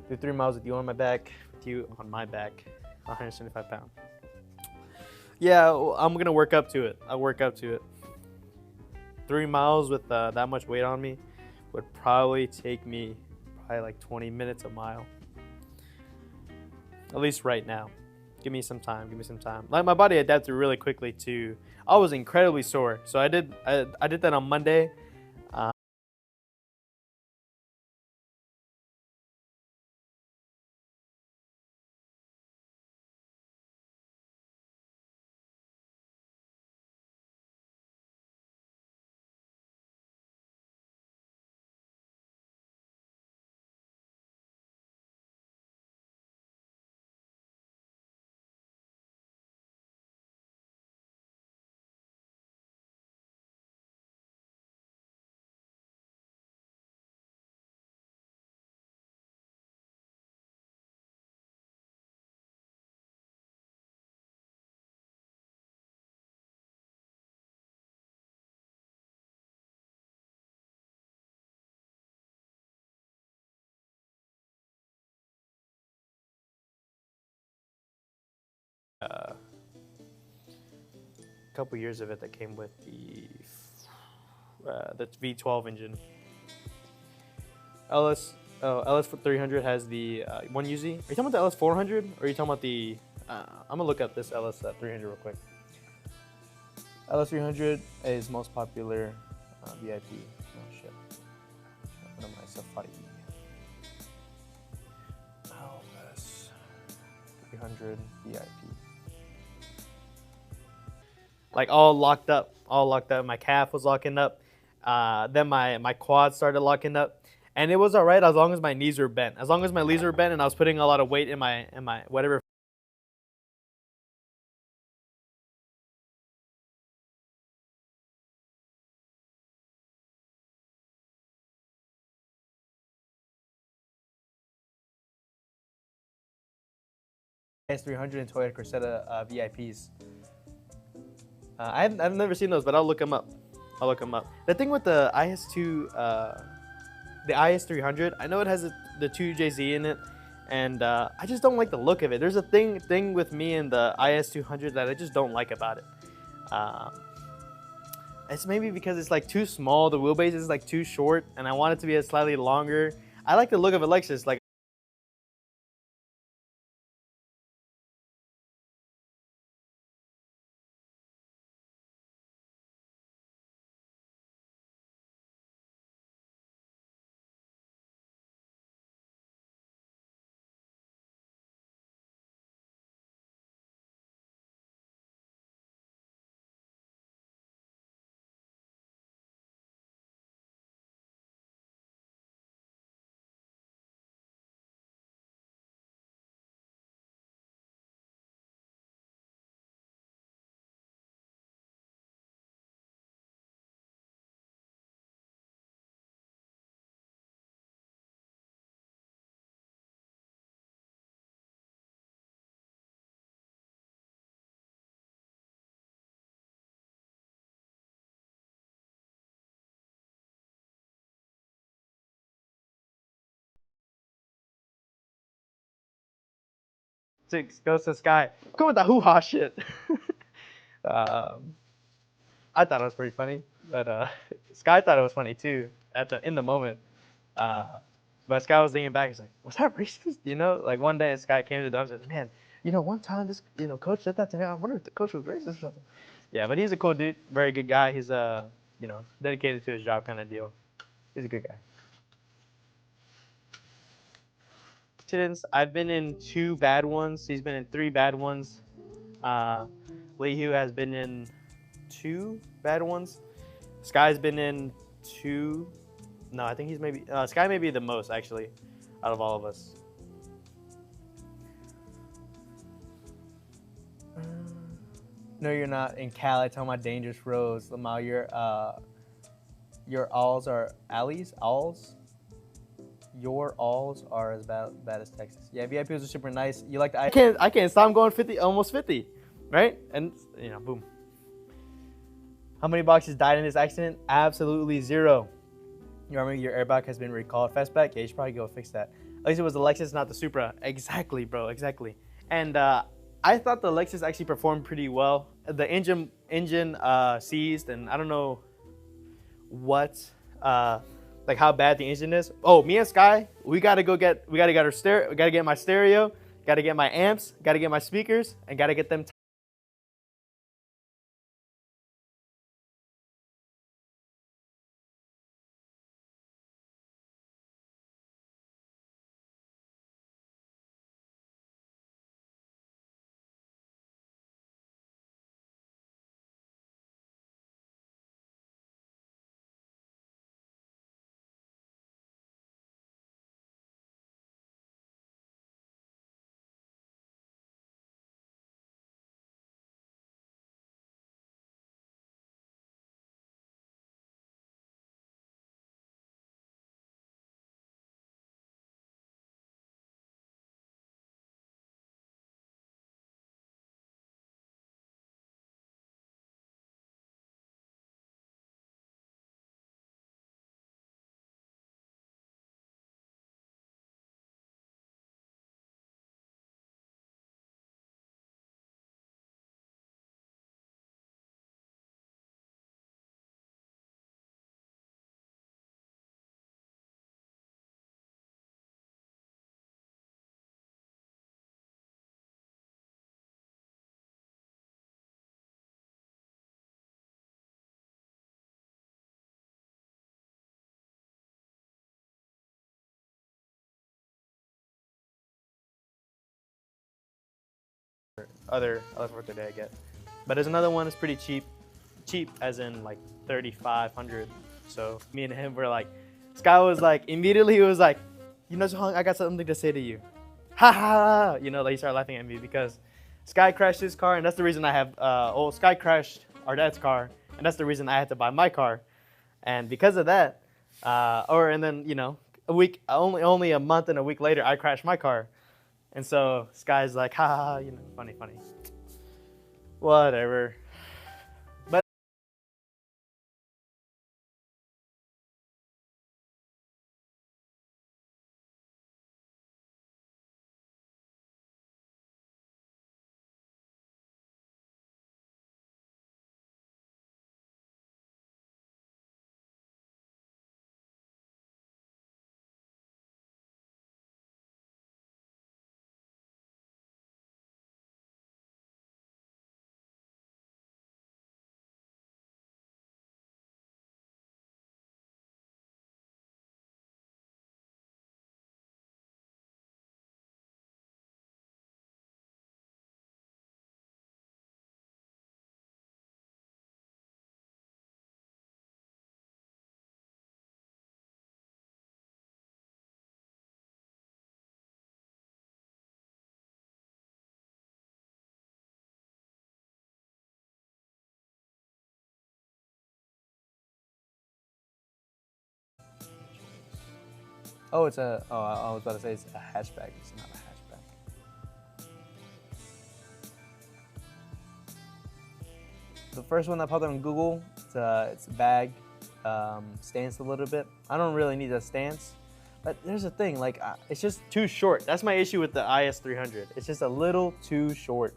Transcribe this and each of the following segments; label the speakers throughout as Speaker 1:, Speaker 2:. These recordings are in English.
Speaker 1: Do 3 miles with you on my back, with you on my back, 175 pounds. Yeah, I'm gonna work up to it. I'll work up to it. 3 miles with that much weight on me would probably take me like 20 minutes a mile. At least right now. Give me some time. Give me some time. Like, my body adapted really quickly to. I was incredibly sore, so I did that on Monday. A couple years of it that came with the V12 engine. LS 300 has the 1UZ. Are you talking about the LS 400 or are you talking about the? I'm gonna look up this LS 300 real quick. LS 300 is most popular VIP. Oh shit. Open up my Safari. LS 300 VIP. Like all locked up. My calf was locking up. Then my quads started locking up. And it was all right as long as my knees were bent. As long as my knees were bent and I was putting a lot of weight in my whatever. S300 and Toyota Cressida VIPs. I've never seen those, but I'll look them up. The thing with the IS2, the IS300, I know it has the 2JZ in it, and I just don't like the look of it. There's a thing with me and the IS200 that I just don't like about it. It's maybe because it's like too small. The wheelbase is like too short, and I want it to be a slightly longer. I like the look of a Lexus. Like. Six goes to Sky. Come with the hoo-ha shit. I thought it was pretty funny, but Sky thought it was funny too in the moment. But Sky was thinking back. He's like, "Was that racist?" You know, like one day Sky came to the dump and said, "Man, one time this coach said that to me. I wonder if the coach was racist or something." Yeah, but he's a cool dude, very good guy. He's dedicated to his job kind of deal. He's a good guy. I've been in 2 bad ones. He's been in 3 bad ones. Leehu has been in 2 bad ones. Sky's been in 2. No, I think he's maybe Sky may be the most actually out of all of us. No, you're not in Cali. Talking about dangerous roads, Lamau. Your alls are alleys. Alls. Your alls are as bad as Texas. Yeah, VIPs are super nice. You like the I can't stop going 50, almost 50, right? And boom. How many boxes died in this accident? Absolutely 0. You remember your airbag has been recalled. Fastback, yeah, you should probably go fix that. At least it was the Lexus, not the Supra. Exactly, bro, exactly. And I thought the Lexus actually performed pretty well. The engine seized, and I don't know what like how bad the engine is. Oh, me and Sky, we gotta get our stereo, we gotta get my stereo, gotta get my amps, gotta get my speakers, and gotta get them other 430 I get. But there's another one that's pretty cheap as in like 3,500. So me and him were like, Sky was like immediately he was like, you know, Jung, I got something to say to you. Ha ha ha! You know, like he started laughing at me because Sky crashed his car, and that's the reason I have. Sky crashed our dad's car, and that's the reason I had to buy my car. And because of that, and then you know, only a month and a week later, I crashed my car, and so Sky's like, ha ha ha, you know, funny, whatever. But oh, I was about to say it's a hatchback. It's not a hatchback. The first one that popped up on Google, it's a bag, stance a little bit. I don't really need a stance, but there's a thing, like it's just too short. That's my issue with the IS300. It's just a little too short.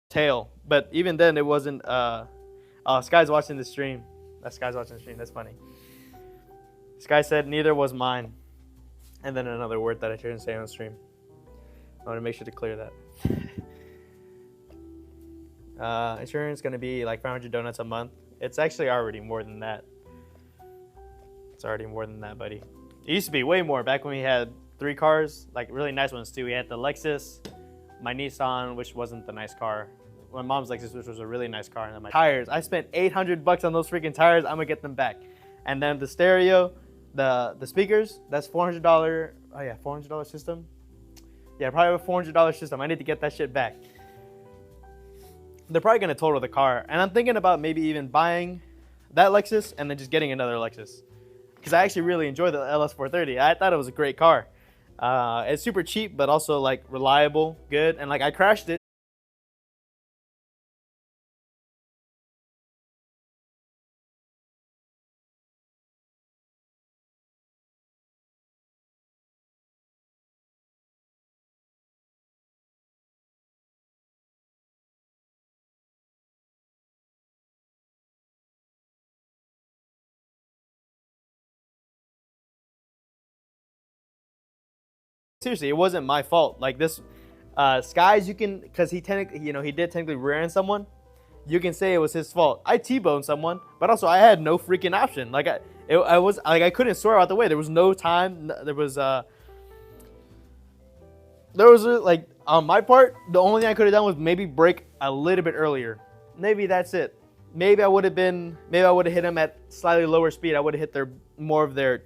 Speaker 1: tail. But even then, it wasn't. Oh, Sky's watching the stream. That Sky's watching the stream. That's funny. Sky said neither was mine, and then another word that I shouldn't say on the stream. I want to make sure to clear that. Insurance gonna be like 500 donuts a month. It's actually already more than that. It's already more than that, buddy. It used to be way more back when we had 3 cars, like really nice ones too. We had the Lexus, my Nissan, which wasn't the nice car, my mom's Lexus, which was a really nice car, and then my tires. I spent $800 on those freaking tires. I'm gonna get them back. And then the stereo, the speakers, that's $400. Oh yeah, $400 system. Yeah, probably a $400 system. I need to get that shit back. They're probably gonna total the car, and I'm thinking about maybe even buying that Lexus and then just getting another Lexus, because I actually really enjoy the LS430. I thought it was a great car. It's super cheap, but also like reliable, good, and like I crashed it. Seriously, it wasn't my fault. Like this, Skies, you can, because he technically, he did technically rear end someone. You can say it was his fault. I T-boned someone, but also I had no freaking option. Like I was like I couldn't swerve out the way. There was no time. There was like on my part, the only thing I could have done was maybe brake a little bit earlier. Maybe that's it. Maybe I would have hit him at slightly lower speed. I would have hit more of their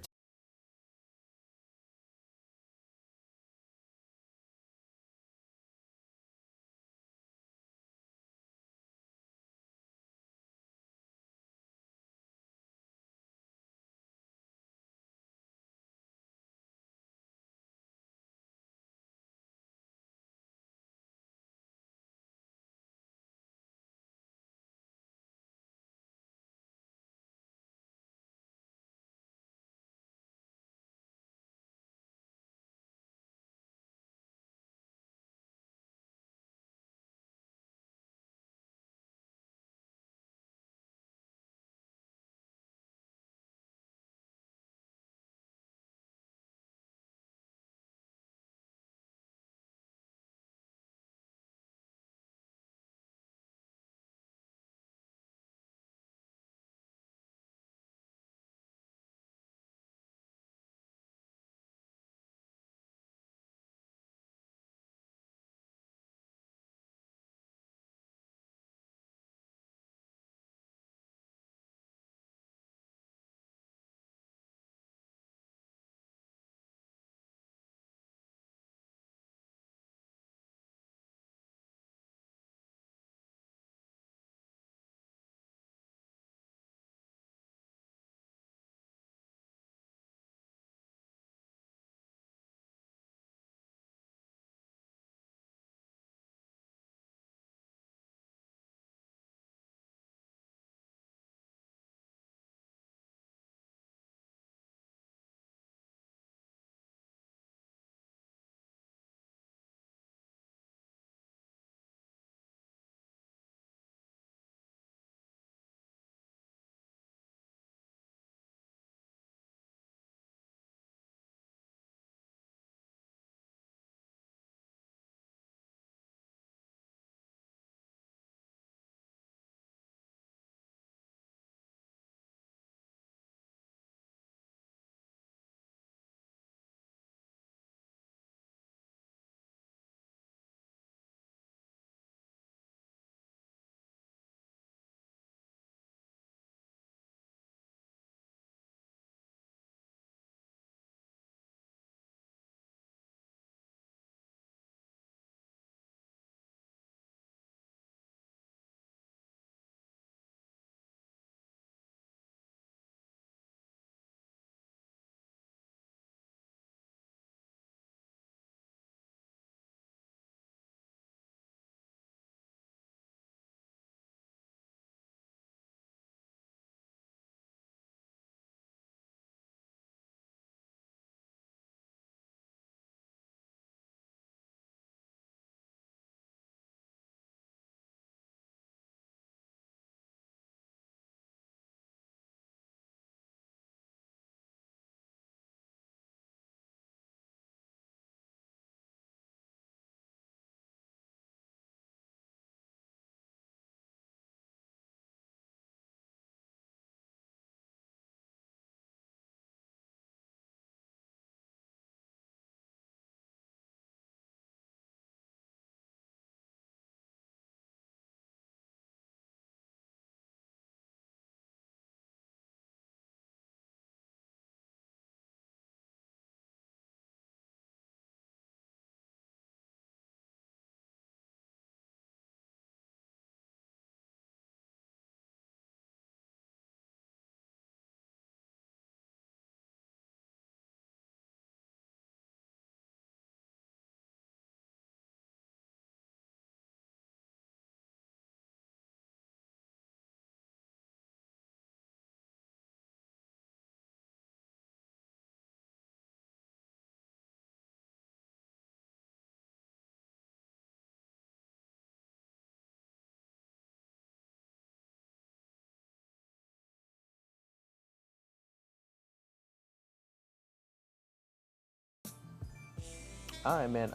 Speaker 1: All right, man.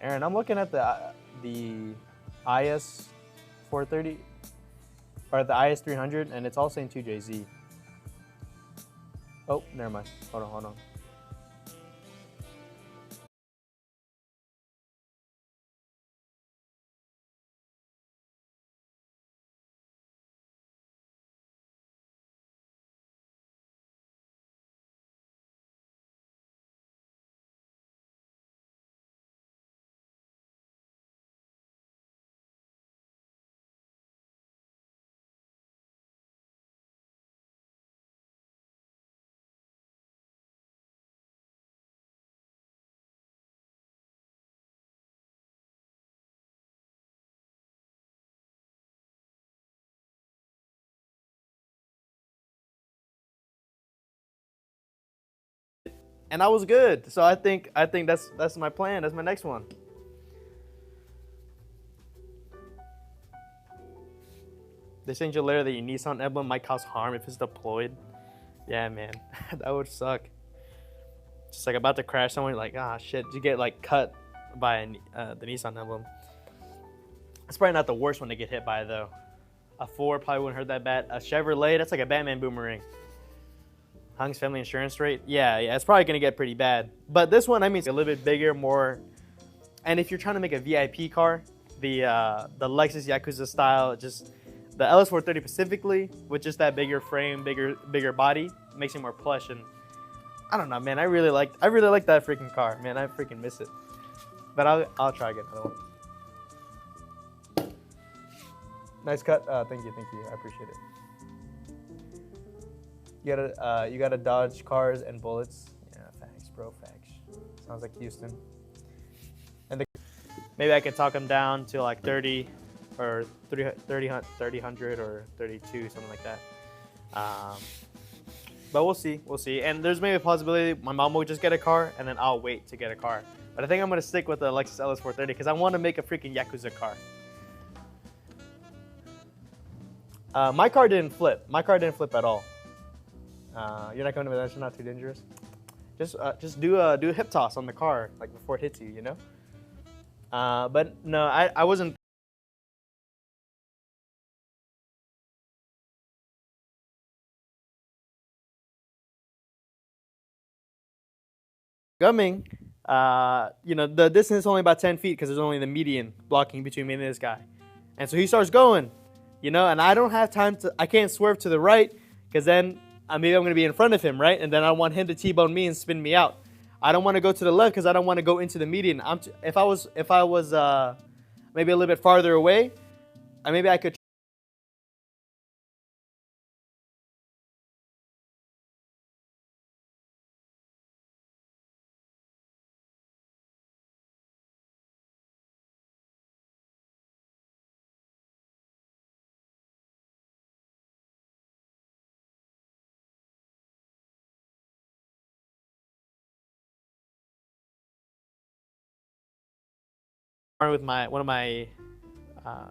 Speaker 1: Aaron, I'm looking at the IS 430 or the IS 300, and it's all saying 2JZ. Oh, never mind. Hold on. And I was good. So I think that's my plan. That's my next one. They sent you a letter that your Nissan emblem might cause harm if it's deployed. Yeah, man, that would suck. Just like about to crash someone, like, ah, shit, you get like cut by the Nissan emblem. It's probably not the worst one to get hit by though. A Ford probably wouldn't hurt that bad. A Chevrolet, that's like a Batman boomerang. Hung's family insurance rate, yeah, it's probably gonna get pretty bad. But this one, I mean, it's a little bit bigger, more. And if you're trying to make a VIP car, the Lexus Yakuza style, just the LS430 specifically, with just that bigger frame, bigger body, makes it more plush. And I don't know, man. I really like that freaking car, man. I freaking miss it. But I'll try again another one. Nice cut. Thank you. I appreciate it. You gotta dodge cars and bullets. Yeah, facts, bro. Facts. Sounds like Houston. And maybe I could talk them down to like 30 or 30, 100 or 32, something like that. But we'll see. And there's maybe a possibility my mom will just get a car and then I'll wait to get a car. But I think I'm gonna stick with the Lexus LS430 because I want to make a freaking Yakuza car. My car didn't flip. My car didn't flip at all. You're not coming to that? You're not too dangerous. Just do a hip toss on the car like before it hits you, you know. But no, I wasn't. Gumming, the distance is only about 10 feet because there's only the median blocking between me and this guy. And so he starts going, and I don't have time I can't swerve to the right because then maybe I'm going to be in front of him, right? And then I want him to T-bone me and spin me out. I don't want to go to the left because I don't want to go into the median. If I was maybe a little bit farther away, maybe I could. With one of my,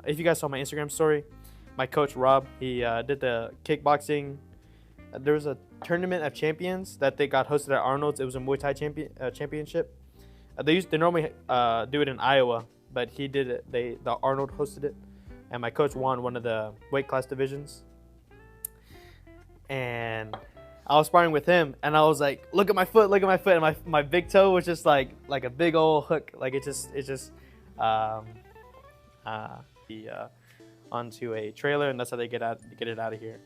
Speaker 1: if you guys saw my Instagram story, my coach Rob, he did the kickboxing. There was a tournament of champions that they got hosted at Arnold's. It was a Muay Thai championship. They normally do it in Iowa, but he did it. The Arnold hosted it, and my coach won one of the weight class divisions. And I was sparring with him, and I was like, "Look at my foot! Look at my foot!" And my big toe was just like a big old hook. Like it just onto a trailer, and that's how they get it out of here.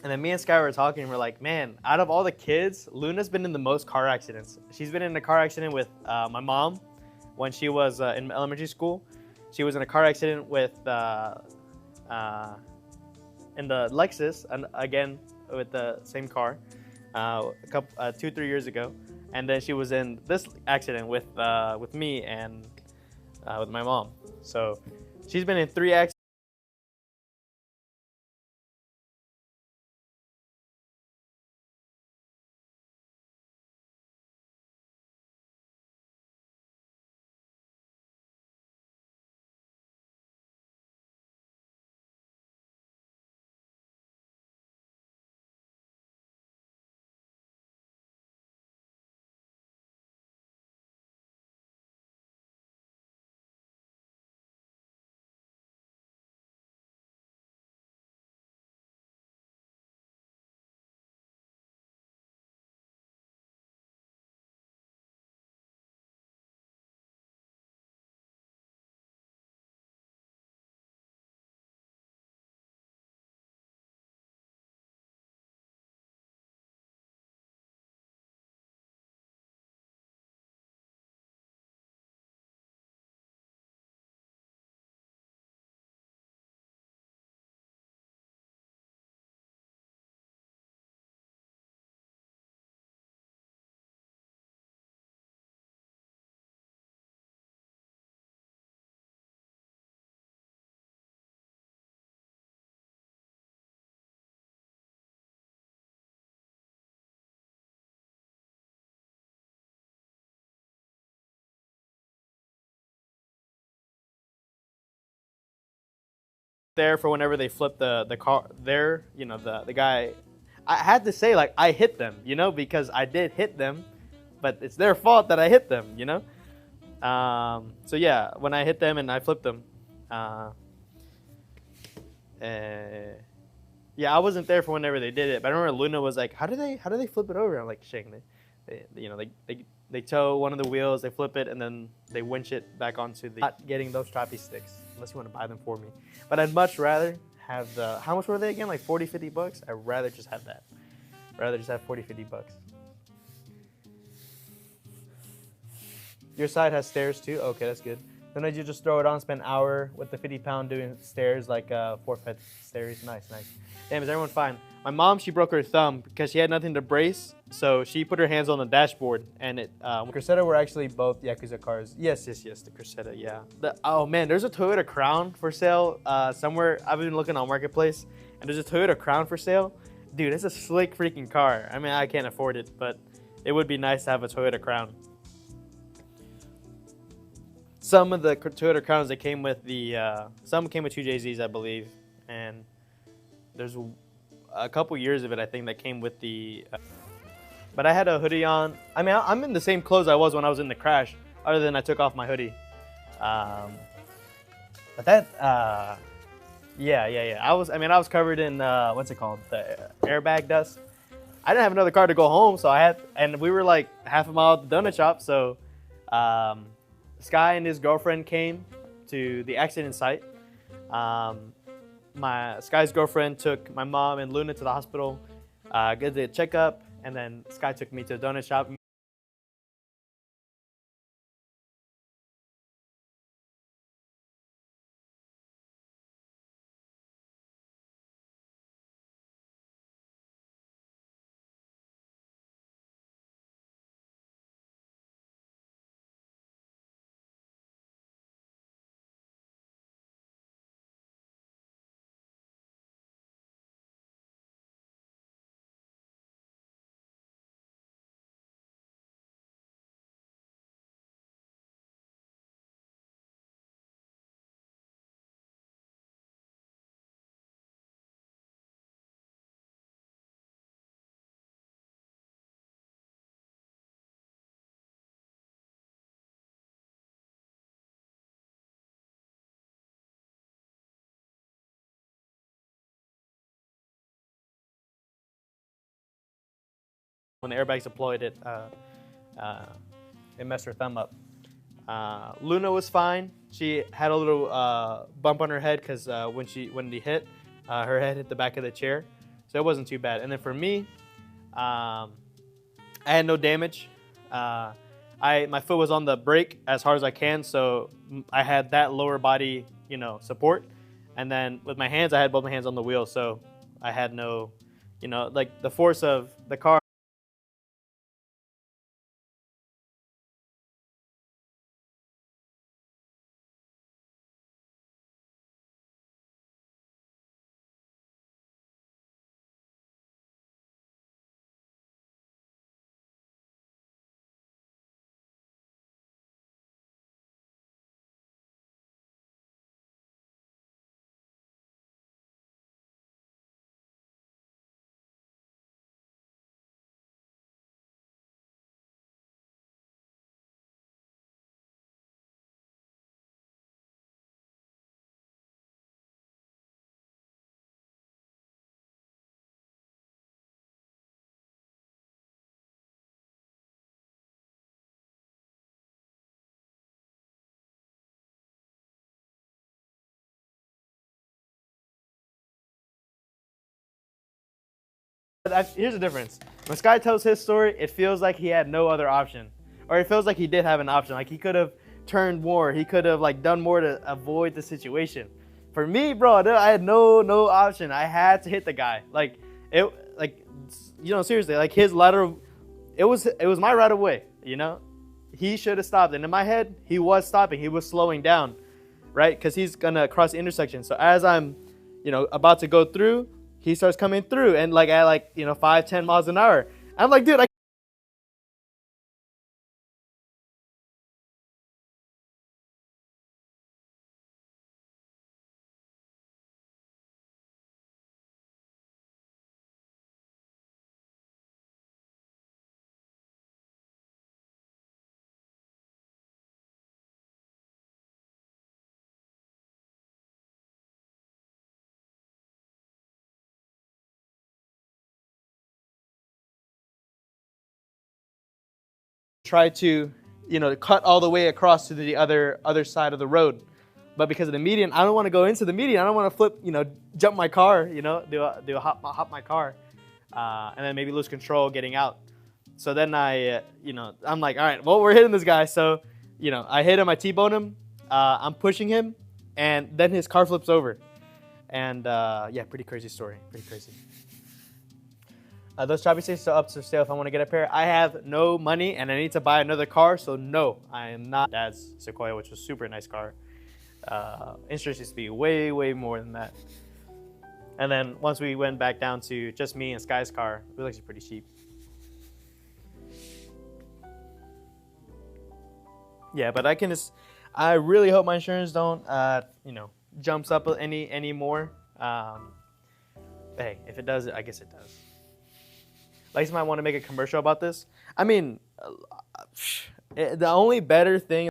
Speaker 1: And then me and Sky were talking, and we're like, man, out of all the kids, Luna's been in the most car accidents. She's been in a car accident with my mom when she was in elementary school. She was in a car accident with in the Lexus, and again with the same car, 2-3 years ago. And then she was in this accident with me and with my mom. So she's been in 3 accidents. there for whenever they flipped the car there, you know, the guy. I had to say, like, I hit them, you know, because I did hit them, but it's their fault that I hit them, you know. So yeah, when I hit them and I flipped them, yeah, I wasn't there for whenever they did it, but I remember Luna was like, how do they flip it over? I'm like, shaking it. You know, they tow one of the wheels, they flip it, and then they winch it back onto the. Not getting those strappy sticks unless you want to buy them for me. But I'd much rather have the. How much were they again? Like 40, 50 bucks? I'd rather just have that. I'd rather just have 40, 50 bucks. Your side has stairs too? Okay, that's good. Then you just throw it on, spend an hour with the 50-pound doing stairs, like 4-foot stairs. Nice, nice. Damn, is everyone fine? My mom, she broke her thumb because she had nothing to brace, so she put her hands on the dashboard, and it. Cressida were actually both Yakuza cars. Yes, the Cressida, yeah. Oh man, there's a Toyota Crown for sale somewhere. I've been looking on Marketplace, and there's a Toyota Crown for sale. Dude, it's a slick freaking car. I mean, I can't afford it, but it would be nice to have a Toyota Crown. Some of the Toyota Crowns that came with some came with 2JZs, I believe, and there's a couple years of it, I think, that came with the. But I had a hoodie on. I mean, I'm in the same clothes I was when I was in the crash, other than I took off my hoodie. But that, yeah. I was covered in what's it called, the airbag dust. I didn't have another car to go home, so and we were like half a mile at the donut shop, so. Sky and his girlfriend came to the accident site. Sky's girlfriend took my mom and Luna to the hospital, get the checkup, and then Sky took me to the donut shop. When the airbags deployed, it messed her thumb up. Luna was fine. She had a little bump on her head because when he hit, her head hit the back of the chair, so it wasn't too bad. And then for me, I had no damage. My foot was on the brake as hard as I can, so I had that lower body, you know, support. And then with my hands, I had both my hands on the wheel, so I had no, you know, like the force of the car. Here's the difference. When Sky tells his story, it feels like he had no other option. Or it feels like he did have an option. Like he could have turned more. He could have like done more to avoid the situation. For me, bro, I had no option. I had to hit the guy. Like you know, seriously, like his lateral, it was my right of way, you know? He should have stopped. And in my head, he was stopping. He was slowing down, right? Because he's gonna cross the intersection. So as I'm, you know, about to go through, he starts coming through, and like at like, you know, 5-10 miles an hour. I'm like, dude, try to, cut all the way across to the other side of the road. But because of the median, I don't want to go into the median. I don't want to flip, jump my car, do a hop my car, and then maybe lose control getting out. So then I'm like, all right, well, we're hitting this guy. So, I hit him, I T-bone him, I'm pushing him, and then his car flips over. And yeah, pretty crazy story, pretty crazy. Those choppy stations are up for sale if I want to get a pair. I have no money and I need to buy another car, so no, I am not. Dad's Sequoia, which was a super nice car. Insurance used to be way, way more than that. And then once we went back down to just me and Sky's car, it was actually pretty cheap. Yeah, but I really hope my insurance don't, jumps up any more. But hey, if it does, I guess it does. Lex might want to make a commercial about this. I mean, the only better thing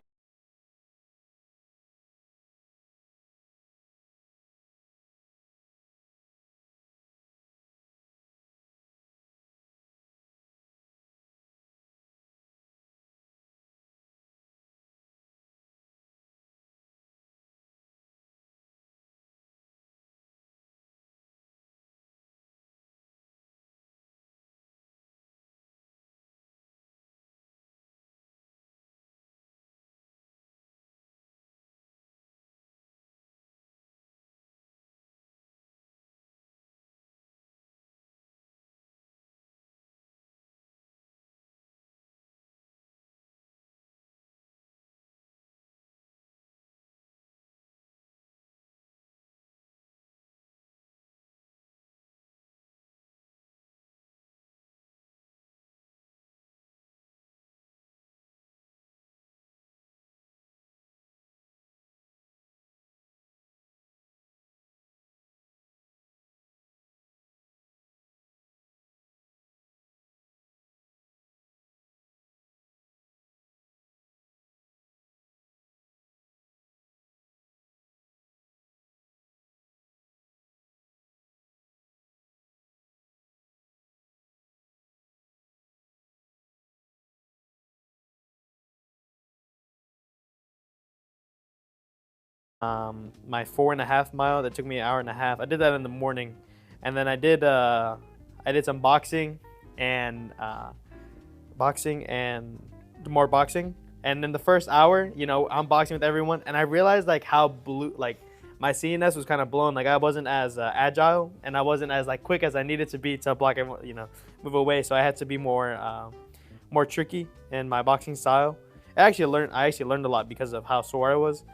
Speaker 1: my 4.5 mile that took me an hour and a half. I did that in the morning, and then I did some boxing and more boxing. And in the first hour, I'm boxing with everyone, and I realized like how my CNS was kind of blown. Like I wasn't as agile, and I wasn't as quick as I needed to be to block everyone, move away. So I had to be more tricky in my boxing style. I actually learned a lot because of how sore I was.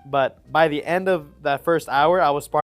Speaker 1: But by the end of that first hour, I was sparring.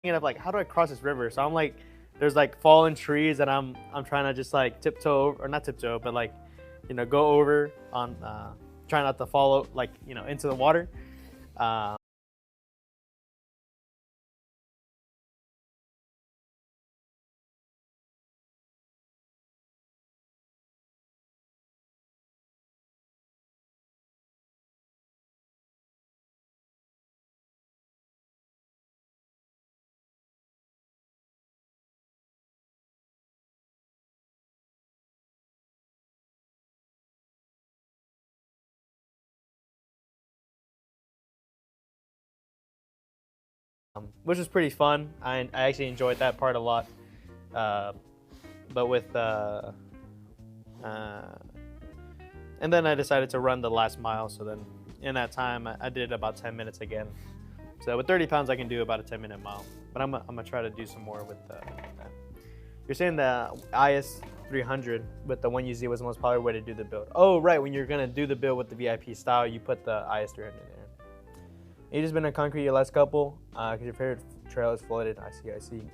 Speaker 1: Of how do I cross this river? So I'm there's fallen trees, and I'm trying to just tiptoe, or not tiptoe, but you know, go over on, try not to fall like, you know, into the water. Which was pretty fun. I actually enjoyed that part a lot. But with and then I decided to run the last mile. So then in that time, I did about 10 minutes again. So with 30 pounds, I can do about a 10-minute mile. But I'm gonna try to do some more with that. You're saying the IS 300 with the 1UZ was the most popular way to do the build. Oh, right. When you're gonna do the build with the VIP style, you put the IS 300 there. You just been on concrete your last couple, because your favorite trail is flooded. I see.